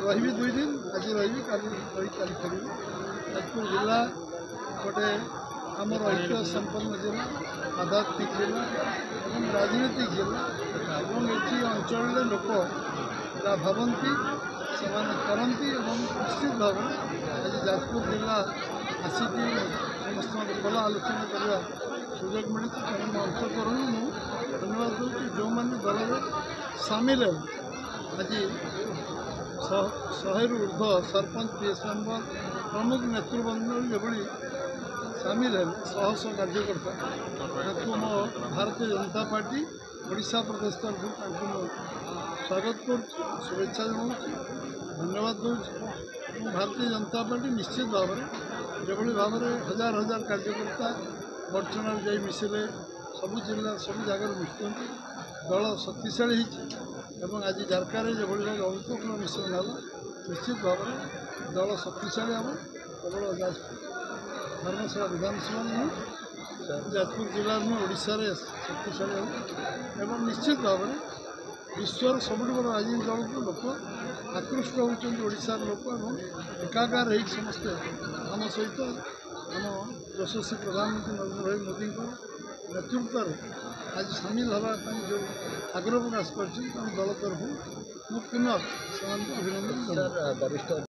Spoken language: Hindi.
रही 2 दिन आज रही कल फेर जाजपुर जिला गोटे आमर ऐतिह्य संपन्न जिला आध्यात्मिक जिला और राजनीतिक जिला और ये अंचल लोक जहाँ भावती से करती निश्चित भाव आज जाजपुर जिला आसिक समस्त भल आलोचना करने सुजोग मिली तेणु मो अंतकरण मुझे धन्यवाद दूसरी जो मैंने दल में सामिल है आज 100 रु ऊर्ध सरपंच पीएस मेम्बर प्रमुख नेतृवृंद जो सामिल है 100 कार्यकर्ता मो भारतीय जनता पार्टी ओडिशा प्रदेश तरफ स्वागत कर शुभेच्छा जनाऊँ धन्यवाद दूसरी भारतीय जनता पार्टी निश्चित भाव में जो भाव में हजार हजार कार्यकर्ता बड़चना जाई मिसिले सबू जिला सब जगार मिशुं दल शक्तिशाली एवं आज झारखंड जो भाव अभूतपूर्ण मिश्रण है निश्चित भाव में दल शक्तिशाली हम केवल धर्मशाला विधानसभा नुह जाजपुर जिला नुह ओडिशा शक्तिशाली हम एवं निश्चित भाव में विश्वर सबुठ बड़ राजनीति दल को लोक आकृष्ट होशार लोक एकाकार हो समस्ते आम सहित आम यशस्वी प्रधानमंत्री नरेंद्र भाई मोदी नेतृत्व आज सामिल होगापी जो आग्रह प्रकाश कर दल तरफ मुझे पुनः अभिनंदन।